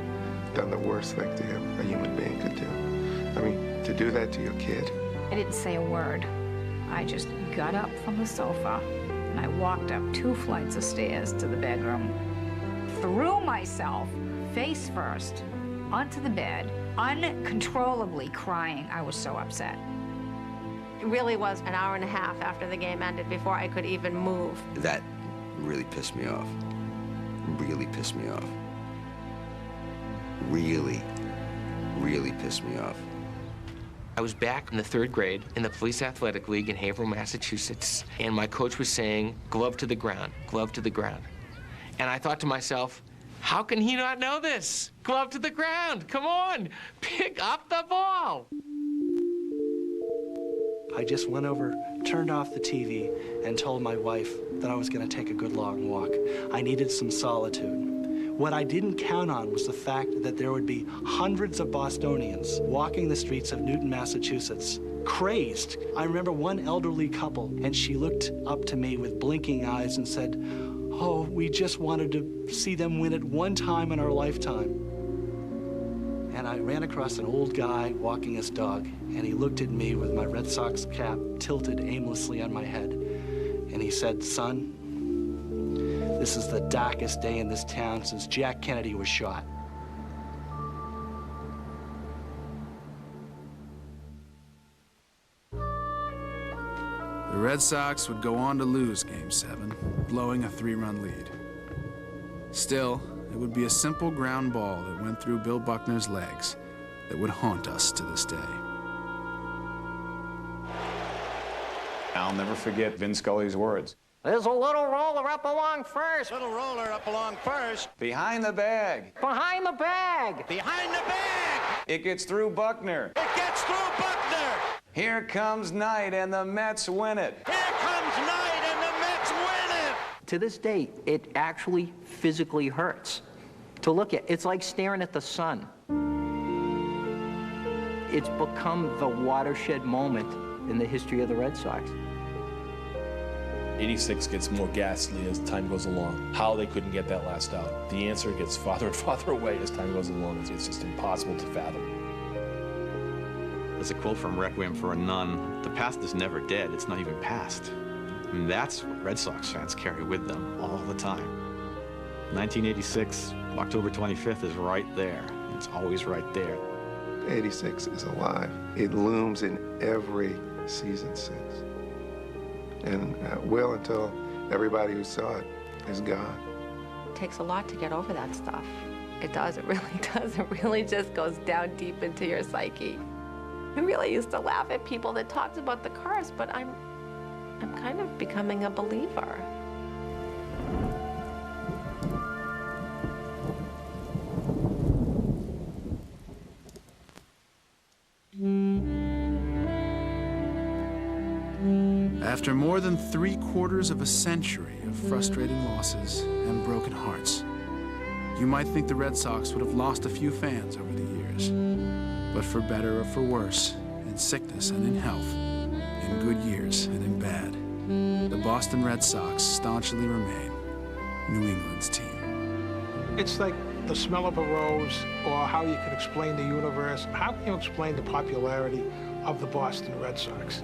done the worst thing to him a human being could do. I mean, to do that to your kid. I didn't say a word. I just got up from the sofa and I walked up 2 flights of stairs to the bedroom, threw myself face first onto the bed, uncontrollably crying. I was so upset. It really was an hour and a half after the game ended before I could even move. That really pissed me off. Really pissed me off. Really, really pissed me off. I was back in the 3rd grade in the Police Athletic League in Haverhill, Massachusetts, and my coach was saying, glove to the ground, glove to the ground. And I thought to myself, how can he not know this? Glove to the ground, come on, pick up the ball. I just went over, turned off the TV, and told my wife that I was going to take a good long walk. I needed some solitude. What I didn't count on was the fact that there would be hundreds of Bostonians walking the streets of Newton, Massachusetts, crazed. I remember one elderly couple, and she looked up to me with blinking eyes and said, "Oh, we just wanted to see them win it one time in our lifetime." And I ran across an old guy walking his dog, and he looked at me with my Red Sox cap tilted aimlessly on my head, and he said, "Son, this is the darkest day in this town since Jack Kennedy was shot." The Red Sox would go on to lose Game 7, blowing a 3-run lead. Still, it would be a simple ground ball that went through Bill Buckner's legs that would haunt us to this day. I'll never forget Vin Scully's words. There's a little roller up along first. Little roller up along first. Behind the bag. Behind the bag. Behind the bag. It gets through Buckner. It gets through Buckner. Here comes Knight, and the Mets win it. Here comes Knight, and the Mets win it. To this day, it actually physically hurts to look at. It's like staring at the sun. It's become the watershed moment in the history of the Red Sox. 86 gets more ghastly as time goes along. How they couldn't get that last out. The answer gets farther and farther away as time goes along. It's just impossible to fathom. There's a quote from Requiem for a Nun: "The past is never dead, it's not even past." And that's what Red Sox fans carry with them all the time. 1986, October 25th is right there. It's always right there. 86 is alive. It looms in every season since. And will until everybody who saw it is gone. It takes a lot to get over that stuff. It does, it really does. It really just goes down deep into your psyche. I really used to laugh at people that talked about the cars, but I'm kind of becoming a believer. After more than 3/4 of a century of frustrating losses and broken hearts, You might think the Red Sox would have lost a few fans over the years, but for better or for worse, in sickness and in health, in good years and in bad, the Boston Red Sox staunchly remain New England's team. It's like the smell of a rose, or how you can explain the universe. How can you explain the popularity of the Boston Red Sox?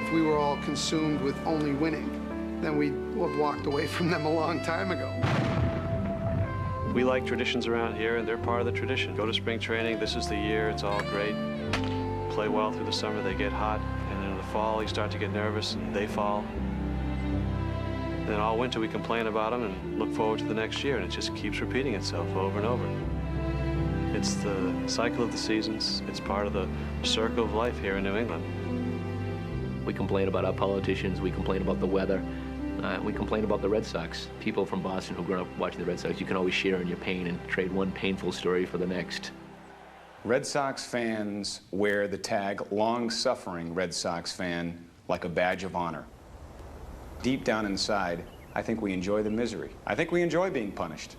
If we were all consumed with only winning, then we'd have walked away from them a long time ago. We like traditions around here, and they're part of the tradition. Go to spring training, this is the year, it's all great. Play well through the summer, they get hot, and then in the fall, you start to get nervous, and they fall. Then all winter, we complain about them and look forward to the next year, and it just keeps repeating itself over and over. It's the cycle of the seasons. It's part of the circle of life here in New England. We complain about our politicians, we complain about the weather, we complain about the Red Sox. People from Boston who grew up watching the Red Sox, you can always share in your pain and trade one painful story for the next. Red Sox fans wear the tag long-suffering Red Sox fan like a badge of honor. Deep down inside, I think we enjoy the misery. I think we enjoy being punished.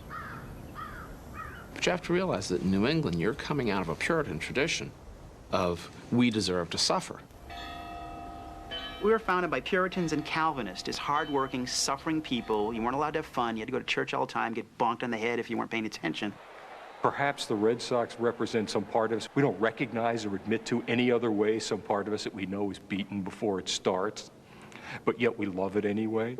But you have to realize that in New England, you're coming out of a Puritan tradition of we deserve to suffer. We were founded by Puritans and Calvinists as hardworking, suffering people. You weren't allowed to have fun. You had to go to church all the time, get bonked on the head if you weren't paying attention. Perhaps the Red Sox represent some part of us we don't recognize or admit to any other way, some part of us that we know is beaten before it starts, but yet we love it anyway.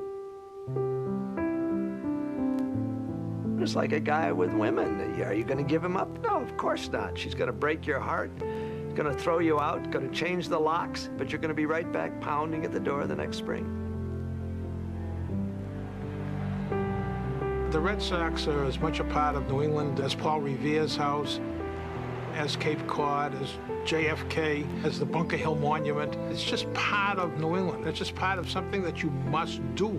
It's like a guy with women. Are you going to give him up? No, of course not. She's going to break your heart. Going to throw you out, going to change the locks, but you're going to be right back pounding at the door the next spring. The Red Sox are as much a part of New England as Paul Revere's house, as Cape Cod, as JFK, as the Bunker Hill Monument. It's just part of New England. It's just part of something that you must do.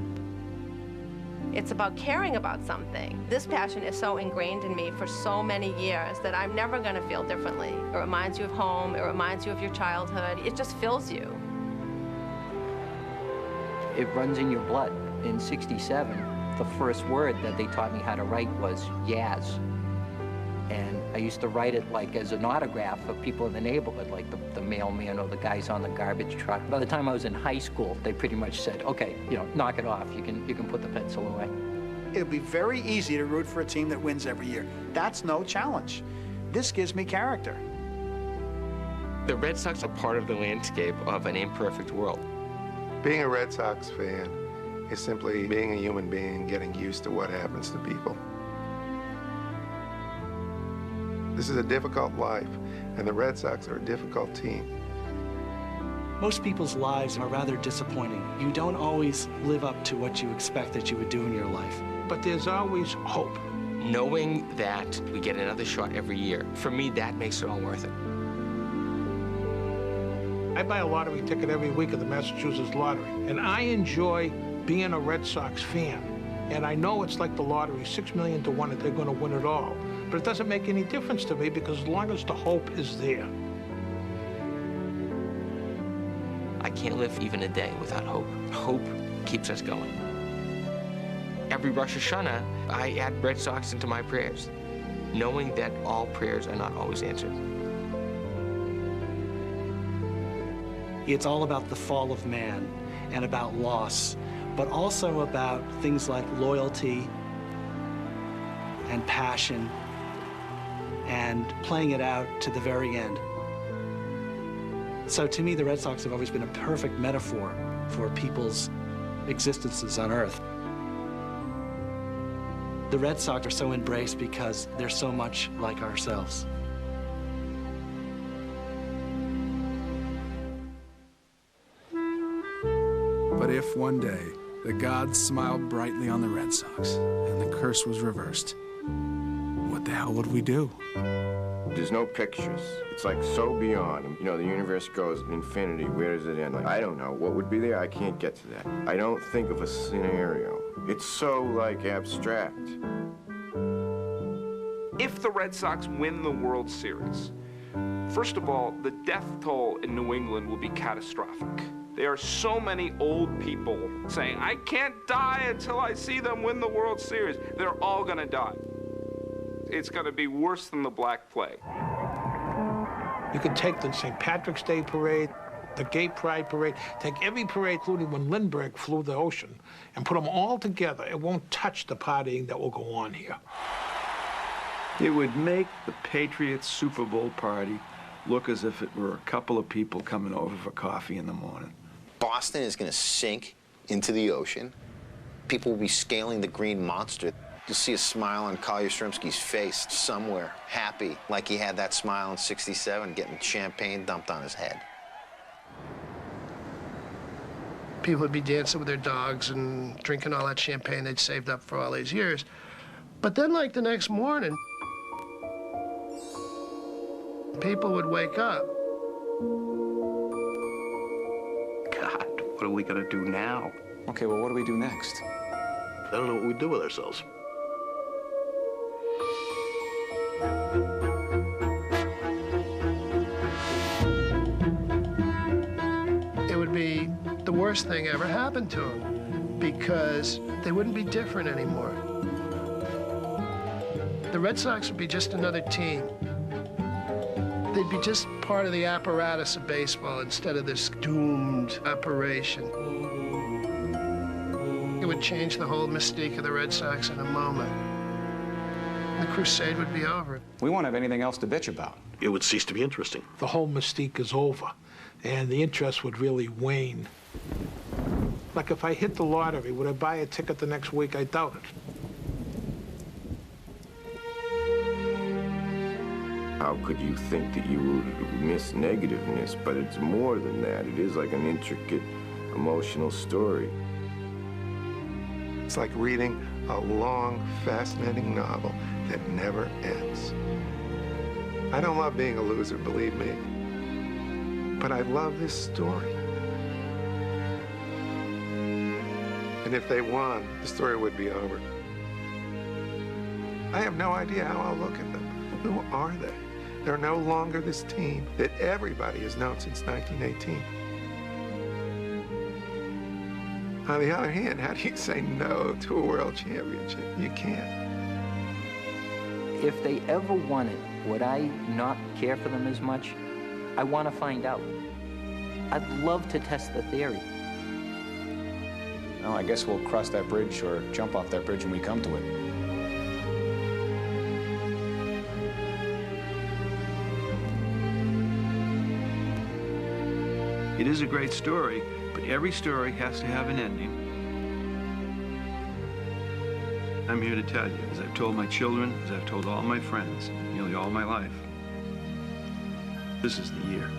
It's about caring about something. This passion is so ingrained in me for so many years that I'm never going to feel differently. It reminds you of home. It reminds you of your childhood. It just fills you. It runs in your blood. In '67, the first word that they taught me how to write was Yaz. And I used to write it like as an autograph for people in the neighborhood, like the mailman or the guys on the garbage truck. By the time I was in high school, they pretty much said, okay, you know, knock it off. You can put the pencil away. It'll be very easy to root for a team that wins every year. That's no challenge. This gives me character. The Red Sox are part of the landscape of an imperfect world. Being a Red Sox fan is simply being a human being, getting used to what happens to people. This is a difficult life, and the Red Sox are a difficult team. Most people's lives are rather disappointing. You don't always live up to what you expect that you would do in your life. But there's always hope. Knowing that we get another shot every year, for me, that makes it all worth it. I buy a lottery ticket every week at the Massachusetts Lottery, and I enjoy being a Red Sox fan. And I know it's like the lottery, 6 million to 1 that they're going to win it all. But it doesn't make any difference to me because as long as the hope is there. I can't live even a day without hope. Hope keeps us going. Every Rosh Hashanah, I add Red Sox into my prayers, knowing that all prayers are not always answered. It's all about the fall of man and about loss, but also about things like loyalty and passion and playing it out to the very end. So to me, the Red Sox have always been a perfect metaphor for people's existences on Earth. The Red Sox are so embraced because they're so much like ourselves. But if one day the gods smiled brightly on the Red Sox and the curse was reversed, what the hell would we do? There's no pictures. It's like so beyond. You know, the universe goes infinity. Where does it end? Like, I don't know. What would be there? I can't get to that. I don't think of a scenario. It's so, like, abstract. If the Red Sox win the World Series, first of all, the death toll in New England will be catastrophic. There are so many old people saying, I can't die until I see them win the World Series. They're all gonna die. It's gonna be worse than the Black Plague. You could take the St. Patrick's Day parade, the Gay Pride parade, take every parade, including when Lindbergh flew the ocean, and put them all together. It won't touch the partying that will go on here. It would make the Patriots Super Bowl party look as if it were a couple of people coming over for coffee in the morning. Boston is going to sink into the ocean. People will be scaling the green monster. You'll see a smile on Collier Yastrzemski's face somewhere, happy, like he had that smile in '67, getting champagne dumped on his head. People would be dancing with their dogs and drinking all that champagne they'd saved up for all these years. But then, like the next morning, people would wake up. God, what are we gonna do now? Okay, well, what do we do next? I don't know what we do with ourselves. It would be the worst thing ever happened to them because they wouldn't be different anymore. The Red Sox would be just another team. They'd be just part of the apparatus of baseball instead of this doomed operation. It would change the whole mystique of the Red Sox in a moment. The crusade would be over. We won't have anything else to bitch about. It would cease to be interesting. The whole mystique is over, and the interest would really wane. Like if I hit the lottery, would I buy a ticket the next week? I doubt it. How could you think that you would miss negativeness? But it's more than that. It is like an intricate, emotional story. It's like reading a long, fascinating novel that never ends. I don't love being a loser, believe me, but I love this story. And if they won, the story would be over. I have no idea how I'll look at them. Who are they? They're no longer this team that everybody has known since 1918. On the other hand, how do you say no to a world championship? You can't. If they ever won it, would I not care for them as much? I want to find out. I'd love to test the theory. Well, I guess we'll cross that bridge or jump off that bridge when we come to it. It is a great story, but every story has to have an ending. I'm here to tell you, as I've told my children, as I've told all my friends, nearly all my life, this is the year.